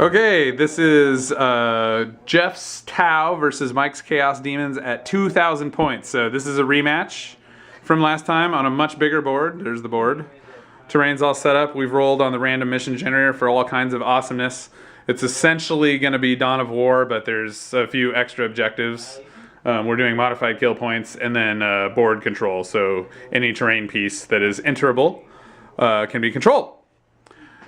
Okay, this is Jeff's Tau versus Mike's Chaos Demons at 2,000 points. So this is a rematch from last time on a much bigger board. There's the board. Terrain's all set up. We've rolled on the random mission generator for all kinds of awesomeness. It's essentially going to be Dawn of War, but there's a few extra objectives. We're doing modified kill points and then board control. So any terrain piece that is enterable can be controlled.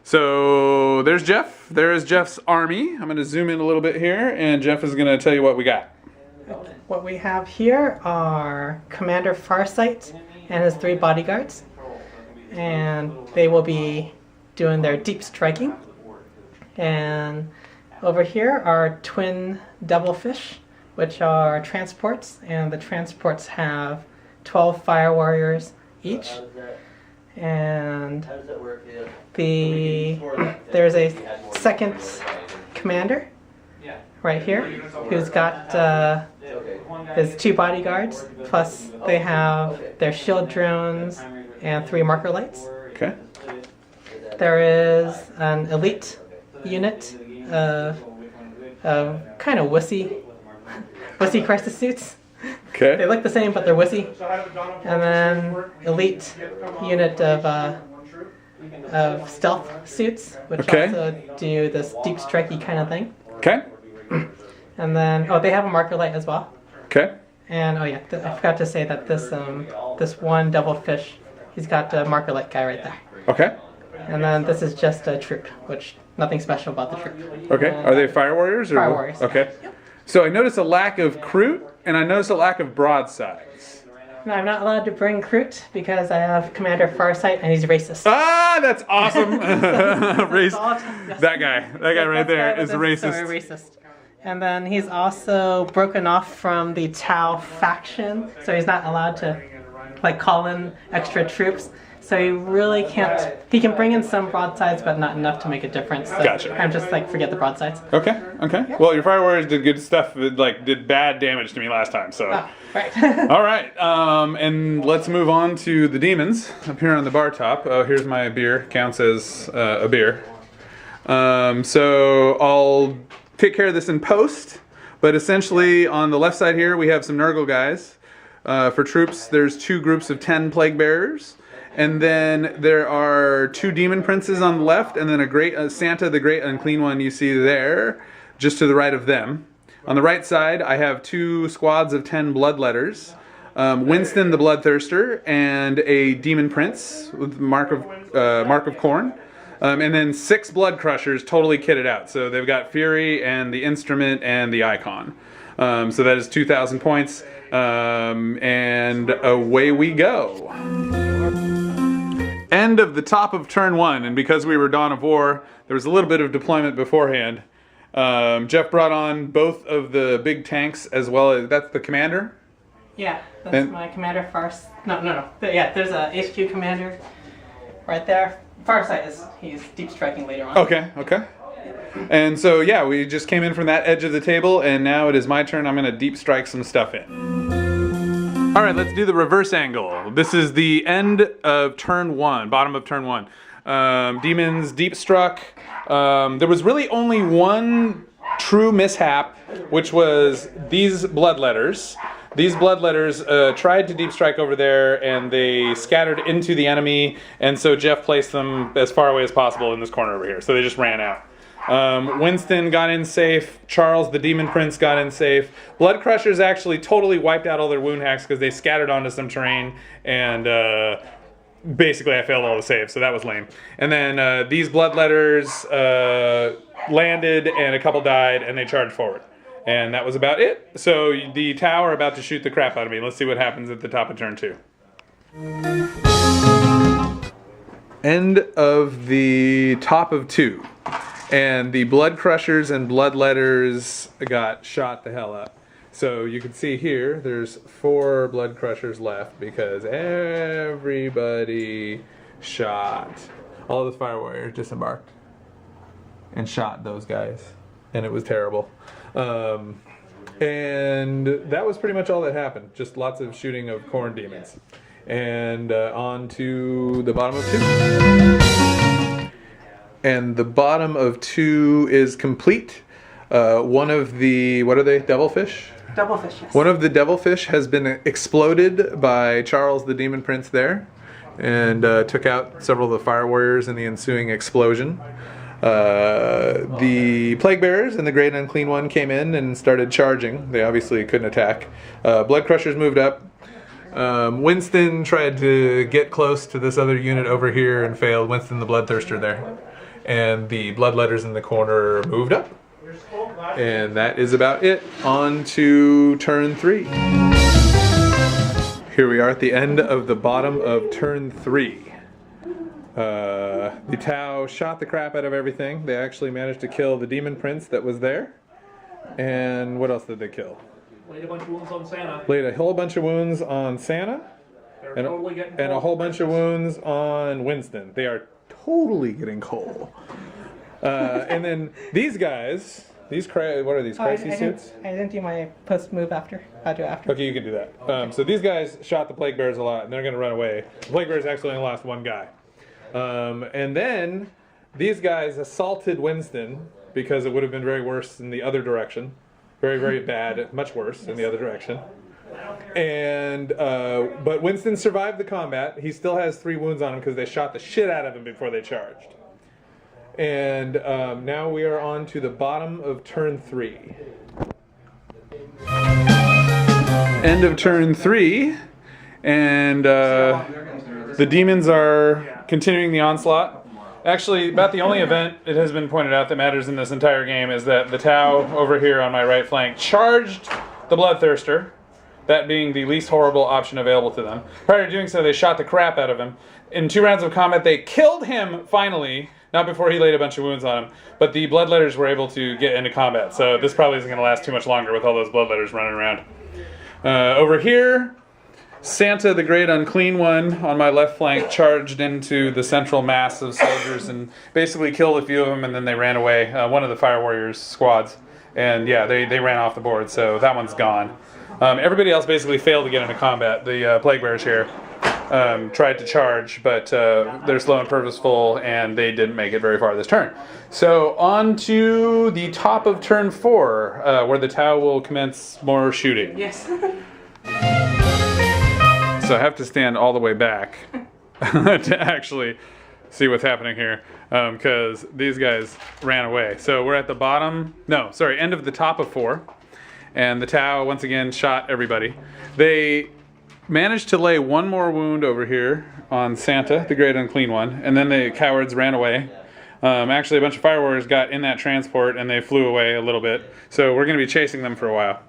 So there's Jeff. There is Jeff's army. I'm going to zoom in a little bit here, and Jeff is going to tell you what we got. What we have here are Commander Farsight and his 3 bodyguards. And they will be doing their deep striking. And over here are twin devilfish, which are transports. And the transports have 12 fire warriors each. And there's a second commander right here who's got his 2 bodyguards, plus they have their shield drones and 3 marker lights. Okay. There is an elite unit of kind of wussy crisis suits. Okay. They look the same, but they're wussy. And then elite unit of stealth suits, which also do this deep strikey kind of thing. Okay. And then they have a marker light as well. Okay. And I forgot to say that this one devilfish, he's got a marker light guy right there. Okay. And then this is just a troop, which nothing special about the troop. Okay. Are they fire warriors? Or fire warriors. Okay. So I noticed a lack of Kroot, and I noticed a lack of broadsides. No, I'm not allowed to bring Kroot because I have Commander Farsight and he's racist. Ah, that's awesome. That guy right there is racist. Racist. And then he's also broken off from the Tau faction, so he's not allowed to call in extra troops. So he really can't. He can bring in some broadsides, but not enough to make a difference. So Gotcha. I'm just forget the broadsides. Okay. Yeah. Well, your fire warriors did good stuff. Did bad damage to me last time. So. Oh, right. All right. And let's move on to the demons up here on the bar top. Oh, here's my beer. Counts as a beer. So I'll take care of this in post. But essentially, on the left side here, we have some Nurgle guys. For troops, there's 2 groups of 10 plague bearers. And then there are 2 demon princes on the left, and then a great Santa, the great unclean one, you see there, just to the right of them. On the right side, I have 2 squads of 10 bloodletters, Winston the Bloodthirster, and a demon prince with mark of corn, and then 6 blood crushers, totally kitted out. So they've got Fury and the instrument and the icon. So that is 2,000 points, and away we go. End of the top of turn 1, and because we were Dawn of War, there was a little bit of deployment beforehand. Jeff brought on both of the big tanks as well as, that's the commander? Yeah, that's my commander No. Yeah, there's a HQ commander right there. Farsight he's deep striking later on. Okay. And so yeah, we just came in from that edge of the table, and now it is my turn. I'm going to deep strike some stuff in. All right, let's do the reverse angle. This is the end of turn 1, bottom of turn 1. Demons deep struck. There was really only one true mishap, which was these bloodletters. These bloodletters tried to deep strike over there, and they scattered into the enemy, and so Jeff placed them as far away as possible in this corner over here. So they just ran out. Winston got in safe. Charles, the Demon Prince, got in safe. Blood Crushers actually totally wiped out all their wound hacks because they scattered onto some terrain, and basically I failed all the saves, so that was lame. And then these Bloodletters landed, and a couple died, and they charged forward. And that was about it. So the Tau are about to shoot the crap out of me. Let's see what happens at the top of turn 2. End of the top of 2. And the Blood Crushers and Bloodletters got shot the hell up. So you can see here, there's 4 Blood Crushers left because everybody shot. All of the Fire Warriors disembarked and shot those guys. And it was terrible. And that was pretty much all that happened. Just lots of shooting of corn demons. And on to the bottom of 2. and the bottom of 2 is complete. One of the, what are they, devilfish? Devilfish, yes. One of the devilfish has been exploded by Charles the Demon Prince there, and took out several of the fire warriors in the ensuing explosion. The plague bearers and the great unclean one came in and started charging. They obviously couldn't attack. Blood crushers moved up. Winston tried to get close to this other unit over here and failed. Winston the bloodthirster there. And the bloodletters in the corner moved up. And that is about it. On to turn 3. Here we are at the end of the bottom of turn 3. The Tau shot the crap out of everything. They actually managed to kill the Demon Prince that was there. And what else did they kill? Laid a bunch of wounds on Santa. Laid a whole bunch of wounds on Santa. And a whole bunch of wounds on Winston. They are totally getting coal. And then these guys, what are these, crisis suits? I didn't do my post move after. I'll do it after. Okay, you can do that. So these guys shot the plague bears a lot, and they're going to run away. The plague bears actually only lost one guy. And then these guys assaulted Winston because it would have been very worse in the other direction. Very, very bad, much worse in the other direction. And but Winston survived the combat. He still has 3 wounds on him because they shot the shit out of him before they charged. And now we are on to the bottom of turn 3. End of turn 3. And the demons are continuing the onslaught. Actually, about the only event, it has been pointed out, that matters in this entire game is that the Tau over here on my right flank charged the Bloodthirster, that being the least horrible option available to them. Prior to doing so, they shot the crap out of him. In 2 rounds of combat, they killed him, finally, not before he laid a bunch of wounds on him, but the Bloodletters were able to get into combat, so this probably isn't going to last too much longer with all those Bloodletters running around. Over here, Santa, the Great Unclean One, on my left flank, charged into the central mass of soldiers and basically killed a few of them, and then they ran away. One of the Fire Warriors squads. And yeah, they ran off the board, so that one's gone. Everybody else basically failed to get into combat. The Plague Bears here tried to charge, but they're slow and purposeful, and they didn't make it very far this turn. So on to the top of turn 4, where the Tau will commence more shooting. Yes. So I have to stand all the way back to actually see what's happening here, because these guys ran away. So we're at the bottom, end of the top of 4, and the Tau once again shot everybody. They managed to lay 1 more wound over here on Santa, the Great Unclean One, and then the cowards ran away. Actually, a bunch of Fire Warriors got in that transport and they flew away a little bit, so we're going to be chasing them for a while.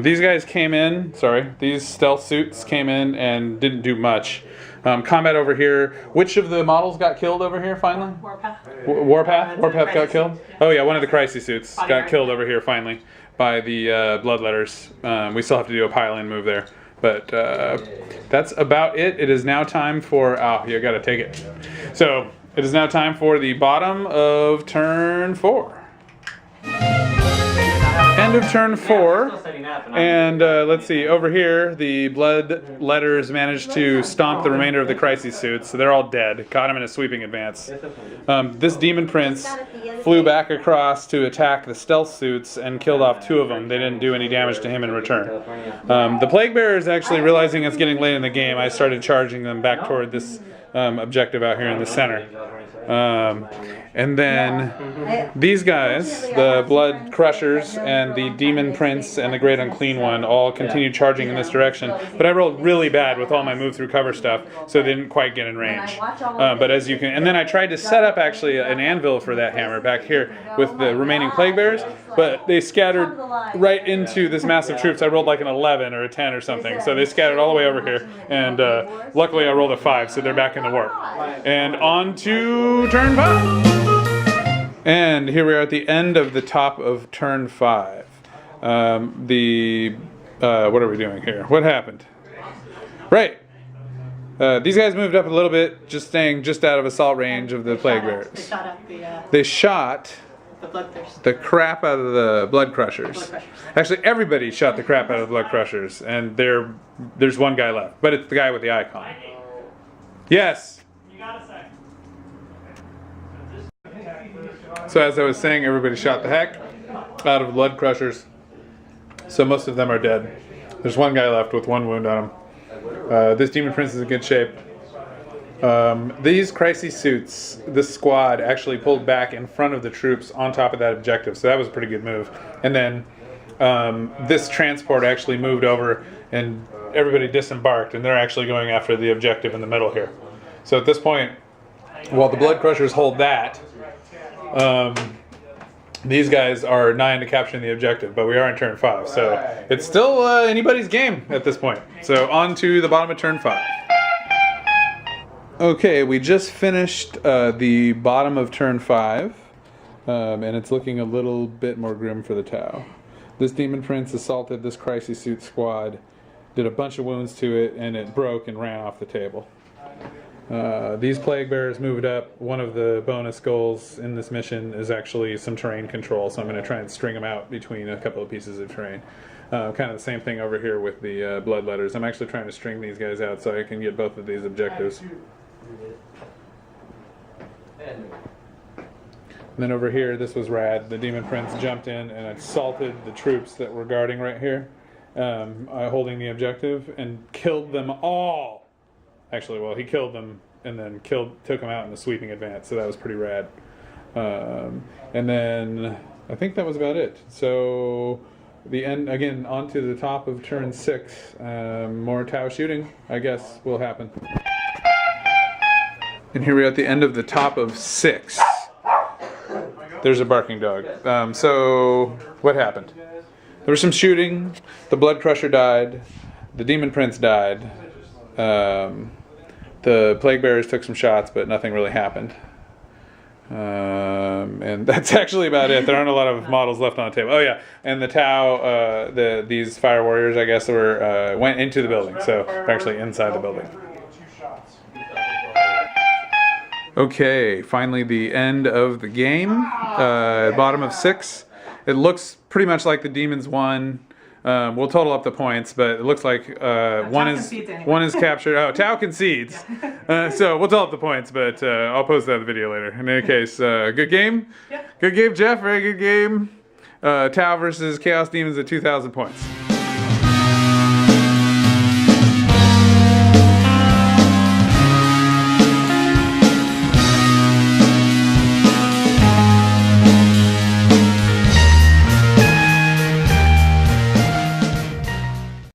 These guys came in, these stealth suits came in and didn't do much. Combat over here. Which of the models got killed over here finally? Warpath. Warpath? Warpath got killed? Oh yeah, one of the crisis suits got killed over here finally by the Bloodletters. We still have to do a pile-in move there. But that's about it. It is now time for... Oh, you gotta take it. So, it is now time for the bottom of turn 4. End of turn 4, and let's see, over here the Bloodletters managed to stomp the remainder of the crisis suits, so they're all dead. Caught him in a sweeping advance. This Demon Prince flew back across to attack the stealth suits and killed off 2 of them. They didn't do any damage to him in return. The Plague Bearers, actually realizing it's getting late in the game, I started charging them back toward this objective out here in the center. And then these guys, the Blood Crushers and the Demon Prince and the Great Unclean One, all continued charging in this direction. But I rolled really bad with all my move through cover stuff, so they didn't quite get in range. But as you can, and then I tried to set up actually an anvil for that hammer back here with the remaining Plague Bearers, but they scattered right into this mass of troops. I rolled like an 11 or a 10 or something, so they scattered all the way over here. And luckily I rolled a 5, so they're back in the warp. And on to turn 5. And here we are at the end of the top of turn 5. What are we doing here? What happened? Right. These guys moved up a little bit, just staying just out of assault range of the Plague Bearers. They shot the crap out of the Blood Crushers. Actually, everybody shot the crap out of the Blood Crushers, and there's one guy left, but it's the guy with the icon. Yes. You gotta say. This So as I was saying, everybody shot the heck out of blood crushers. So most of them are dead. There's one guy left with one wound on him. This Demon Prince is in good shape. These crisis suits, this squad actually pulled back in front of the troops on top of that objective, so that was a pretty good move. And then this transport actually moved over and everybody disembarked, and they're actually going after the objective in the middle here. So at this point, while the Blood Crushers hold that, these guys are 9 to capturing the objective, but we are in turn 5, so it's still anybody's game at this point. So on to the bottom of turn 5. Okay, we just finished the bottom of turn 5, and it's looking a little bit more grim for the Tau. This Demon Prince assaulted this Crisis Suit squad, did a bunch of wounds to it, and it broke and ran off the table. These Plague Bearers moved up. One of the bonus goals in this mission is actually some terrain control, so I'm going to try and string them out between a couple of pieces of terrain. Kind of the same thing over here with the Bloodletters. I'm actually trying to string these guys out so I can get both of these objectives. And then over here, this was rad. The Demon Prince jumped in and assaulted the troops that were guarding right here, holding the objective, and killed them all. Actually, well, he killed them and then took them out in a sweeping advance, so that was pretty rad. And then I think that was about it. So the end again onto the top of turn 6. More Tau shooting, I guess, will happen. And here we are at the end of the top of 6. There's a barking dog. So what happened? There was some shooting. The Blood Crusher died. The Demon Prince died. The Plague Bearers took some shots, but nothing really happened. And that's actually about it. There aren't a lot of models left on the table. Oh yeah, and the Tau, these Fire Warriors, I guess, went into the building, so they're actually inside the building. Okay, finally the end of the game. Bottom of 6. It looks pretty much like the Demons won. We'll total up the points, but it looks like one is captured. Oh, Tau concedes. So we'll total up the points, but I'll post that in the video later. In any case, good game. Yeah. Good game, Jeff. Very good game. Tau versus Chaos Daemons at 2,000 points.